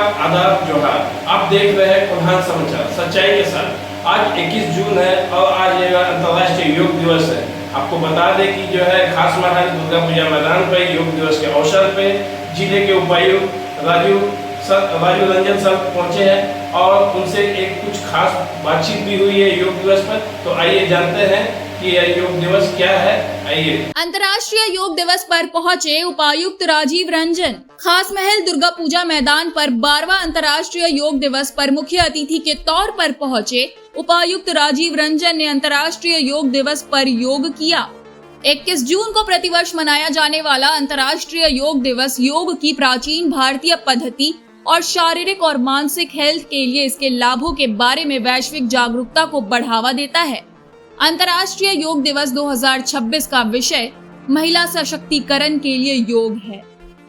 नमस्कार, आदाब, जोहार। आप देख रहे हैं प्रधान समाचार सच्चाई के साथ। आज 21 जून है और आज ये अंतर्राष्ट्रीय योग दिवस है। आपको बता दें कि जो है खास महल दुर्गा पूजा मैदान पर योग दिवस के अवसर पे जिले के उपायुक्त राजू रंजन सर पहुंचे हैं और उनसे एक कुछ खास बातचीत भी हुई है योग दिवस पर। तो आइए जानते हैं कि यह योग दिवस क्या है। आइए। अंतर्राष्ट्रीय योग दिवस पर पहुंचे उपायुक्त राजीव रंजन। खास महल दुर्गा पूजा मैदान पर 12वां अंतर्राष्ट्रीय योग दिवस पर मुख्य अतिथि के तौर पर पहुंचे उपायुक्त राजीव रंजन ने अंतर्राष्ट्रीय योग दिवस पर योग किया। 21 जून को प्रतिवर्ष मनाया जाने वाला अंतर्राष्ट्रीय योग दिवस योग की प्राचीन भारतीय पद्धति और शारीरिक और मानसिक हेल्थ के लिए इसके लाभों के बारे में वैश्विक जागरूकता को बढ़ावा देता है। अंतर्राष्ट्रीय योग दिवस 2026 का विषय महिला सशक्तिकरण के लिए योग है,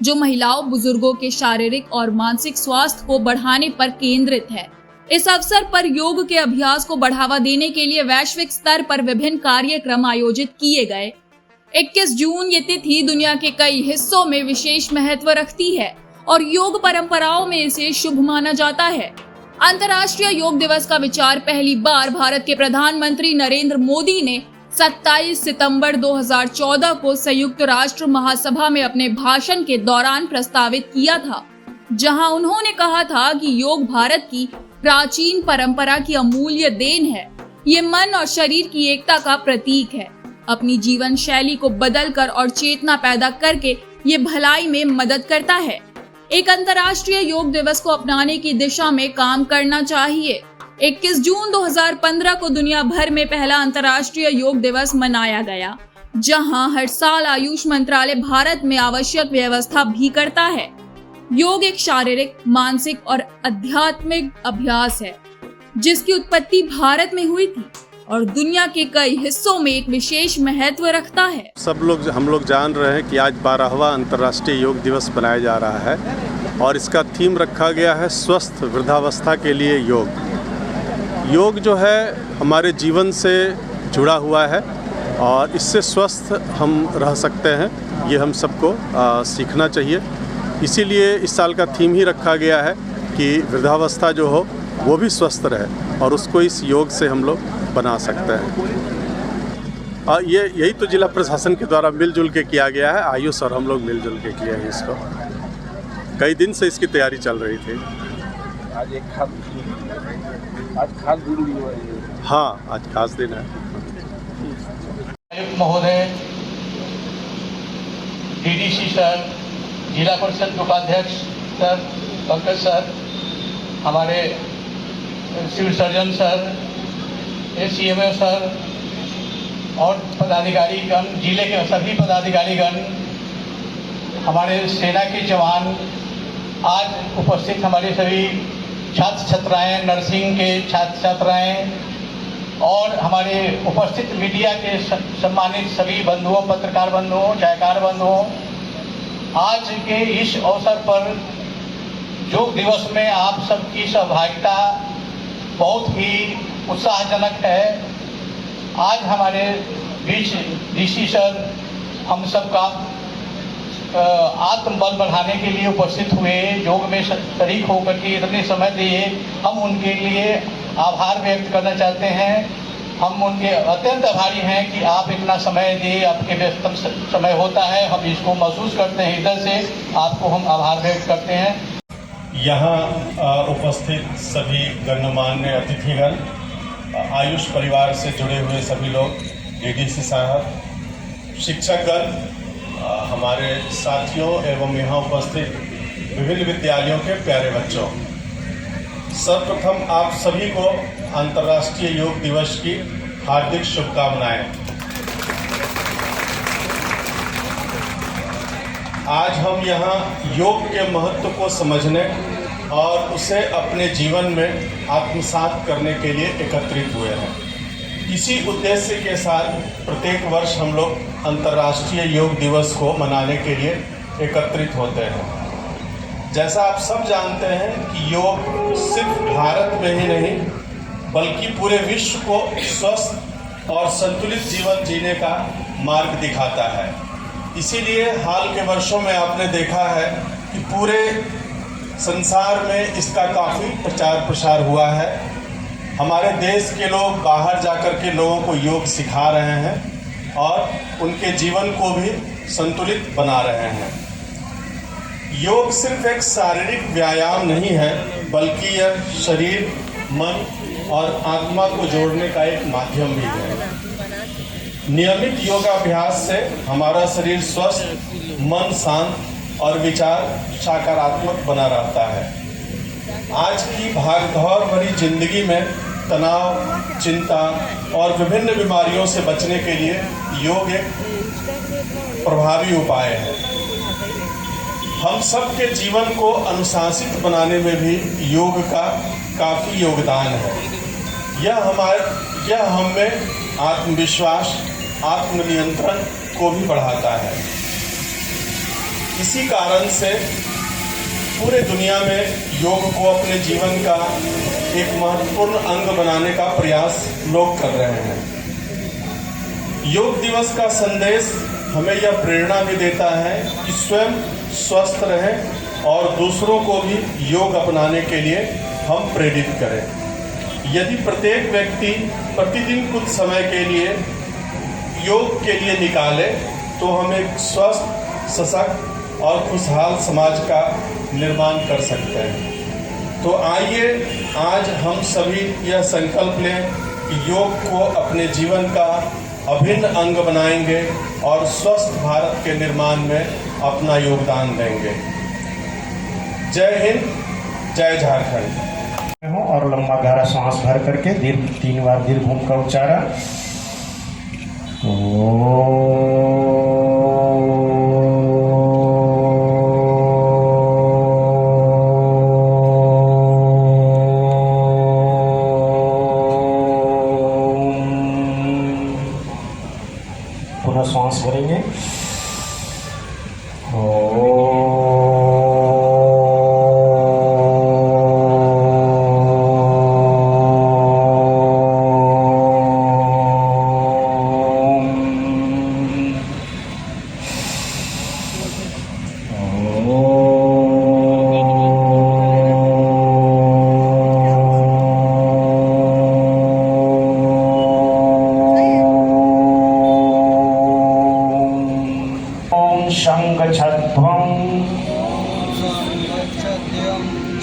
जो महिलाओं बुजुर्गों के शारीरिक और मानसिक स्वास्थ्य को बढ़ाने पर केंद्रित है। इस अवसर पर योग के अभ्यास को बढ़ावा देने के लिए वैश्विक स्तर पर विभिन्न कार्यक्रम आयोजित किए गए। 21 जून ये तिथि दुनिया के कई हिस्सों में विशेष महत्व रखती है और योग परंपराओं में इसे शुभ माना जाता है। अंतर्राष्ट्रीय योग दिवस का विचार पहली बार भारत के प्रधानमंत्री नरेंद्र मोदी ने 27 सितंबर 2014 को संयुक्त राष्ट्र महासभा में अपने भाषण के दौरान प्रस्तावित किया था, जहां उन्होंने कहा था कि योग भारत की प्राचीन परंपरा की अमूल्य देन है। ये मन और शरीर की एकता का प्रतीक है। अपनी जीवन शैली को बदलकर और चेतना पैदा करके ये भलाई में मदद करता है। एक अंतर्राष्ट्रीय योग दिवस को अपनाने की दिशा में काम करना चाहिए। 21 जून 2015 को दुनिया भर में पहला अंतर्राष्ट्रीय योग दिवस मनाया गया, जहां हर साल आयुष मंत्रालय भारत में आवश्यक व्यवस्था भी करता है। योग एक शारीरिक, मानसिक और आध्यात्मिक अभ्यास है, जिसकी उत्पत्ति भारत में हुई थी और दुनिया के कई हिस्सों में एक विशेष महत्व रखता है। हम लोग जान रहे हैं कि आज 12वां अंतर्राष्ट्रीय योग दिवस मनाया जा रहा है और इसका थीम रखा गया है स्वस्थ वृद्धावस्था के लिए योग। योग जो है हमारे जीवन से जुड़ा हुआ है और इससे स्वस्थ हम रह सकते हैं, ये हम सबको सीखना चाहिए। इसीलिए इस साल का थीम ही रखा गया है कि वृद्धावस्था जो हो वो भी स्वस्थ रहे और उसको इस योग से हम लोग बना सकते हैं। यही तो जिला प्रशासन के द्वारा मिलजुल के किया गया है। आयुष और हम लोग मिलजुल के किया है इसको। कई दिन से इसकी तैयारी चल रही थी। आज खास दिन भी हुआ है। हाँ, आज खास दिन है। महोदय, डीडीसी सर, जिला परिषद उपाध्यक्ष सर, पंकज सर, हमारे civil surgeon sir, ACMO sir और पदाधिकारीगण, जिले के सभी पदाधिकारीगण, हमारे सेना के जवान, आज उपस्थित हमारे सभी छात्र छात्राएं, नर्सिंग के छात्र छात्राएं और हमारे उपस्थित मीडिया के सम्मानित सभी बंधुओं, पत्रकार बंधुओं, छायाकार बंधुओं, आज के इस अवसर पर योग दिवस में आप सबकी सहभागिता बहुत ही उत्साहजनक है। आज हमारे बीच डीसी सर हम सबका आत्मबल बढ़ाने के लिए उपस्थित हुए, योग में शरीक होकर के इतने समय दिए, हम उनके लिए आभार व्यक्त करना चाहते हैं। हम उनके अत्यंत आभारी हैं कि आप इतना समय दिए, आपके व्यस्तम समय होता है, हम इसको महसूस करते हैं। इधर से आपको हम आभार व्यक्त करते हैं। यहाँ उपस्थित सभी गणमान्य अतिथिगण, आयुष परिवार से जुड़े हुए सभी लोग, डीडीसी साहब, शिक्षकगण, हमारे साथियों एवं यहाँ उपस्थित विभिन्न विद्यालयों के प्यारे बच्चों, सर्वप्रथम आप सभी को अंतर्राष्ट्रीय योग दिवस की हार्दिक शुभकामनाएं। आज हम यहाँ योग के महत्व को समझने और उसे अपने जीवन में आत्मसात करने के लिए एकत्रित हुए हैं। इसी उद्देश्य के साथ प्रत्येक वर्ष हम लोग अंतर्राष्ट्रीय योग दिवस को मनाने के लिए एकत्रित होते हैं। जैसा आप सब जानते हैं कि योग सिर्फ भारत में ही नहीं बल्कि पूरे विश्व को स्वस्थ और संतुलित जीवन जीने का मार्ग दिखाता है। इसीलिए हाल के वर्षों में आपने देखा है कि पूरे संसार में इसका काफ़ी प्रचार प्रसार हुआ है। हमारे देश के लोग बाहर जाकर के लोगों को योग सिखा रहे हैं और उनके जीवन को भी संतुलित बना रहे हैं। योग सिर्फ एक शारीरिक व्यायाम नहीं है, बल्कि यह शरीर, मन और आत्मा को जोड़ने का एक माध्यम भी है। नियमित योगाभ्यास से हमारा शरीर स्वस्थ, मन शांत और विचार सकारात्मक बना रहता है। आज की भागदौड़ भरी जिंदगी में तनाव, चिंता और विभिन्न बीमारियों से बचने के लिए योग एक प्रभावी उपाय है। हम सबके जीवन को अनुशासित बनाने में भी योग का काफ़ी योगदान है। यह हम में आत्मविश्वास, आत्मनियंत्रण को भी बढ़ाता है। इसी कारण से पूरे दुनिया में योग को अपने जीवन का एक महत्वपूर्ण अंग बनाने का प्रयास लोग कर रहे हैं। योग दिवस का संदेश हमें यह प्रेरणा भी देता है कि स्वयं स्वस्थ रहें और दूसरों को भी योग अपनाने के लिए हम प्रेरित करें। यदि प्रत्येक व्यक्ति प्रतिदिन कुछ समय के लिए योग के लिए निकाले तो हम एक स्वस्थ, सशक्त और खुशहाल समाज का निर्माण कर सकते हैं। तो आइए आज हम सभी यह संकल्प लें कि योग को अपने जीवन का अभिन्न अंग बनाएंगे और स्वस्थ भारत के निर्माण में अपना योगदान देंगे। जय हिंद, जय झारखंड। और लंबा गहरा सांस भर करके 3 बार दीर्घ घूम का उच्चारण। पुनः सांस भरेंगे। शंखध्वं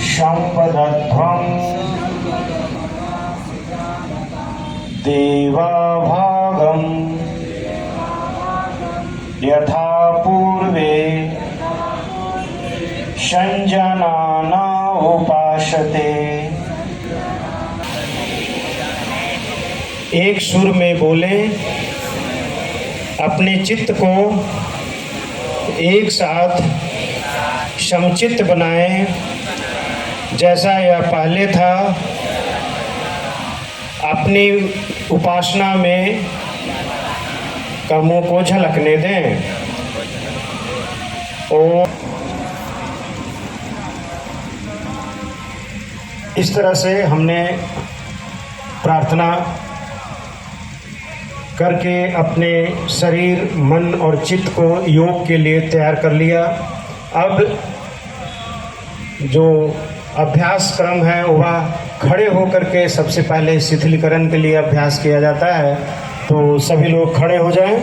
शंपध्वं देवाभागं यथा पूर्वे संजनाना उपासते। एक सुर में बोले, अपने चित्त को एक साथ समचित्त बनाएं। जैसा यह पहले था, अपनी उपासना में कर्मों को झलकने दें। और इस तरह से हमने प्रार्थना करके अपने शरीर, मन और चित्त को योग के लिए तैयार कर लिया। अब जो अभ्यास क्रम है वह खड़े होकर के सबसे पहले शिथिलीकरण के लिए अभ्यास किया जाता है। तो सभी लोग खड़े हो जाएं।